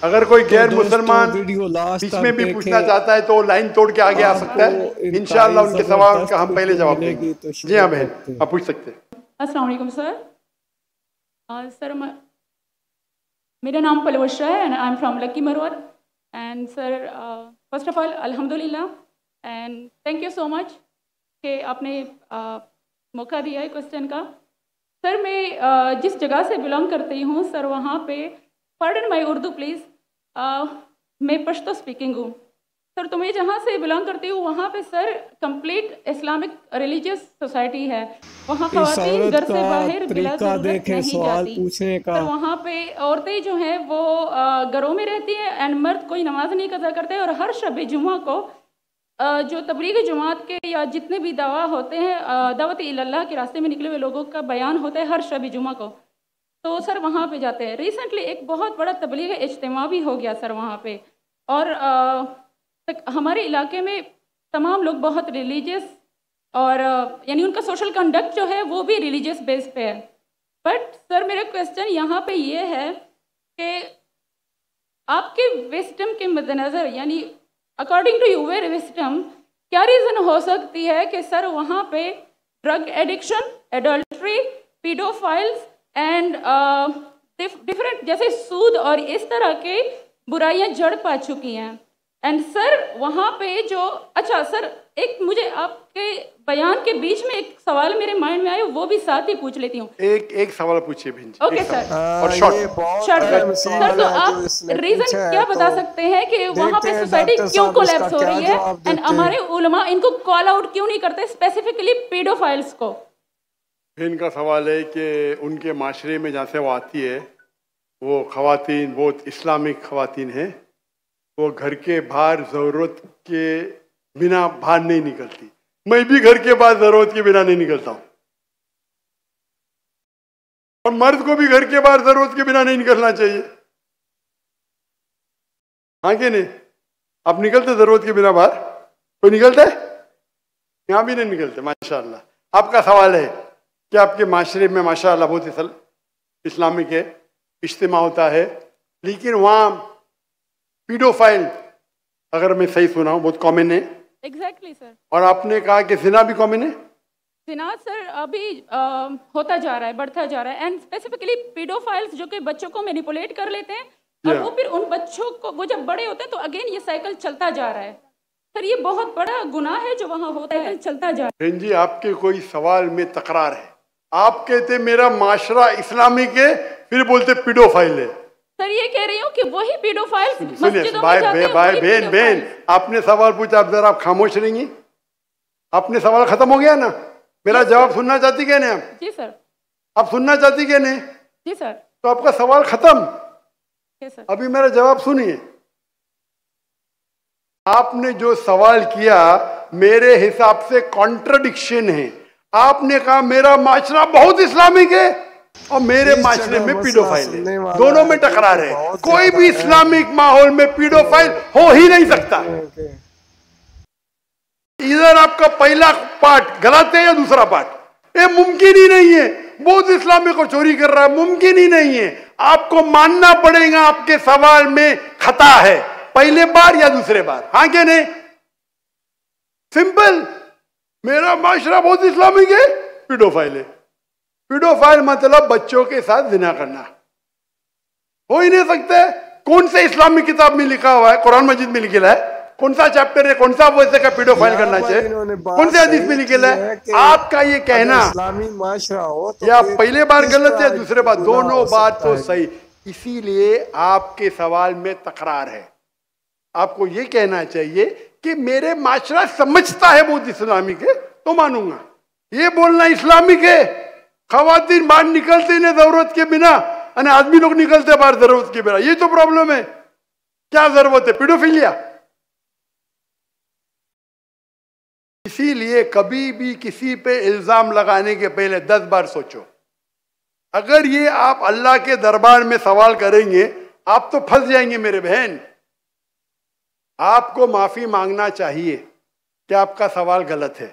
अगर कोई गैर तो मुसलमान वीडियो लास्ट बीच में भी पूछना चाहता है तो लाइन तोड़ के आगे आ सकता है। इंशाअल्लाह उनके सवाल का हम पहले जवाब देंगे। तो जी हाँ बहन, आप पूछ सकते हैं। अस्सलाम वालेकुम सर। सर मेरा नाम पलवशा है and I am from Lakki Marwat and sir first of all अल्हम्दुलिल्लाह and thank you so much कि आपने मौका दिया है क्वेश्चन का। सर मैं जिस जगह से बिलोंग करती हूँ सर वहाँ पे, पार्डन माई उर्दू प्लीज़, मैं पश्तो स्पीकिंग हूँ सर। तो मैं जहाँ से बिलोंग करती हूँ वहाँ पे sir complete Islamic religious society है। वहाँ ख़वातीन घर से बाहर बिला ज़रूरत नहीं जाती पूछने का। सर वहाँ पे औरतें जो हैं वो घरों में रहती हैं एंड मर्द कोई नमाज नहीं कज़ा करते। और हर शब जुमा को जो तबलीग जमात के या जितने भी दावा होते हैं, दावत इल्लल्लाह के रास्ते में निकले हुए लोगों का बयान होता है हर शब जुमा को, तो सर वहाँ पे जाते हैं। रिसेंटली एक बहुत बड़ा तबलीग इज्तिमा भी हो गया सर वहाँ पे। और हमारे इलाके में तमाम लोग बहुत रिलीजियस और यानी उनका सोशल कंडक्ट जो है वो भी रिलीजियस बेस पे है। बट सर मेरा क्वेश्चन यहाँ पे ये है कि आपके विस्डम के मद्देनज़र, यानी अकॉर्डिंग टू यूर विस्डम, क्या रीज़न हो सकती है कि सर वहाँ पे drug addiction, adultery, paedophiles and different जैसे सूद और इस तरह के बुराइयां जड़ पा चुकी हैं। एंड सर वहाँ पे जो, अच्छा सर एक मुझे आपके बयान के बीच में एक सवाल मेरे माइंड में आया, वो भी साथ ही पूछ लेती हूँ। एक सवाल पूछिए बहन जी। Okay sir. और शॉर्ट सर तो आप रीजन क्या बता सकते हैं कि वहाँ पे सोसाइटी क्यों कोलैप्स हो रही है एंड हमारे उलमा इनको कॉल आउट क्यों नहीं करते, स्पेसिफिकली पीडोफाइल्स को? इनका सवाल है कि उनके माशरे में जहाँ से वो आती है वो ख़वातीन बहुत इस्लामिक ख़वातीन हैं, वो घर के बाहर ज़रूरत के बिना बाहर नहीं निकलती। मैं भी घर के बाहर ज़रूरत के बिना नहीं निकलता हूँ और मर्द को भी घर के बाहर ज़रूरत के बिना नहीं निकलना चाहिए। हाँ कि नहीं? आप निकलते ज़रूरत के बिना बाहर? कोई निकलता है? यहाँ भी नहीं निकलते माशाअल्लाह। आपका सवाल है कि आपके माशरे में माशाअल्लाह बहुत इस्लामिक है, इज्तिमा होता है, लेकिन वहाँ पीडोफाइल, अगर मैं सही सुना हूँ, बहुत कॉमन है। Exactly sir. और आपने कहा कि जिना भी कॉमन है? जिना सर अभी होता जा रहा है, बढ़ता जा रहा है एंड स्पेसिफिकली पीडोफाइल्स जो कि बच्चों को मैनिपुलेट कर लेते हैं और वो फिर उन बच्चों को, वो जब बड़े होते हैं तो अगेन ये साइकिल चलता जा रहा है। सर ये बहुत बड़ा गुनाह है जो वहाँ होता है, चलता जा रहा है। बहन जी आपके कोई सवाल में तकरार है। आप कहते मेरा माशरा इस्लामिक है, फिर बोलते पीडोफाइल है। सर ये कह रही हूँ कि वही पीडोफाइल्स मस्जिदों में जाते हैं। भाई बहन आपने सवाल पूछा, आप जरा आप खामोश रहेंगी? आपने सवाल खत्म हो गया ना? मेरा जवाब सुनना चाहती क्या नहीं आप? जी सर। आप सुनना चाहती क्या नहीं? जी सर। तो आपका सवाल खत्म। सर अभी मेरा जवाब सुनिए। आपने जो सवाल किया मेरे हिसाब से कॉन्ट्रडिक्शन है। आपने कहा मेरा माशरा बहुत इस्लामिक है और मेरे माशरे में पीडोफाइल है, दोनों में टकरार है। कोई भी इस्लामिक माहौल में पीडोफाइल हो ही नहीं सकता। इधर आपका पहला पार्ट गलत है या दूसरा पार्ट? ये मुमकिन ही नहीं है। बहुत इस्लामिक को चोरी कर रहा है, मुमकिन ही नहीं है। आपको मानना पड़ेगा आपके सवाल में खता है, पहले बार या दूसरे बार। हाँ क्या नहीं? सिंपल। मेरा माशरा बहुत इस्लामिक है, पीडोफाइल है। पीडोफाइल मतलब बच्चों के साथ जिना करना। हो ही नहीं सकता है। कौन से इस्लामिक किताब में लिखा हुआ है? कुरान मजीद में लिखा है? कौन सा चैप्टर है, कौन सा वैसे का पीडोफाइल करना चाहिए? कौन से हदीस में लिखा है? आपका ये कहना इस्लामी माशरा हो तो या पहले बार गलत है, दूसरे बार, दोनों बात तो सही। इसीलिए आपके सवाल में तकरार है। आपको ये कहना चाहिए कि मेरे माशरा समझता है बहुत इस्लामिक है तो मानूंगा। ये बोलना इस्लामिक है, खवातीन बाहर निकलते नहीं जरूरत के बिना, और आदमी लोग निकलते बाहर जरूरत के बिना, ये तो प्रॉब्लम है। क्या जरूरत है? पीडोफिलिया। इसीलिए कभी भी किसी पे इल्जाम लगाने के पहले 10 बार सोचो। अगर ये आप अल्लाह के दरबार में सवाल करेंगे आप तो फंस जाएंगे मेरे बहन। आपको माफी मांगना चाहिए कि आपका सवाल गलत है।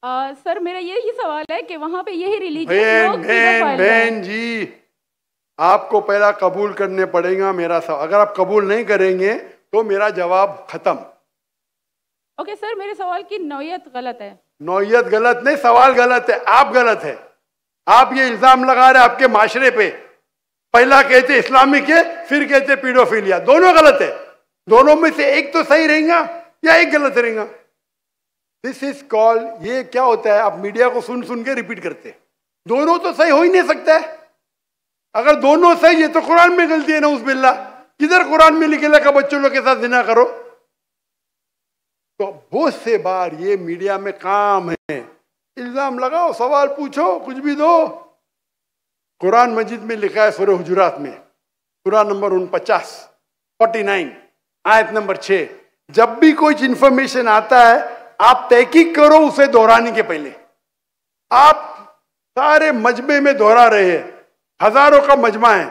सर मेरा यही सवाल है कि वहां पे यही रिलीजियस लोग बहन जी, आपको पहला कबूल करने पड़ेगा मेरा सवाल। अगर आप कबूल नहीं करेंगे तो मेरा जवाब खत्म। ओके सर, मेरे सवाल की नौयत गलत है। नौयत गलत नहीं, सवाल गलत है, आप गलत है। आप ये इल्जाम लगा रहे आपके माशरे पे। पहला कहते इस्लामिक है, फिर कहते पीडोफिलिया। दोनों गलत है। दोनों में से एक तो सही रहेगा या एक गलत रहेगा। दिस इज कॉल्ड, ये क्या होता है, आप मीडिया को सुन सुन के रिपीट करते। दोनों तो सही हो ही नहीं सकता है। अगर दोनों सही है तो कुरान में गलती है ना, उस बिल्ला। किधर कुरान में लिखेला का बच्चों लोग के साथ जिना करो? तो बहुत से बार ये मीडिया में काम है, इल्जाम लगाओ, सवाल पूछो, कुछ भी दो। कुरान मजीद में लिखा है सूरह हुजुरात में, सूरह नंबर 49 आयत नंबर 6, जब भी कोई इंफॉर्मेशन आता है आप तहकीक करो उसे दोहराने के पहले। आप सारे मजमे में दोहरा रहे हैं, हजारों का मजमा है,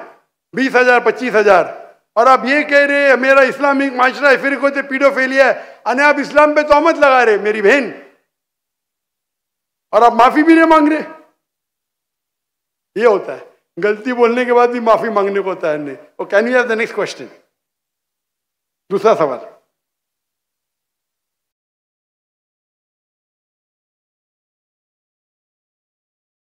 20,000 25,000, और आप ये कह रहे हैं मेरा इस्लामिक माशरा है, फिर कोई पीडोफिलिया है, अने आप इस्लाम पे तोहमत लगा रहे मेरी बहन, और आप माफी भी नहीं मांग रहे। ये होता है, गलती बोलने के बाद भी माफी मांगने को होता है। Can you have the next question? दूसरा सवाल।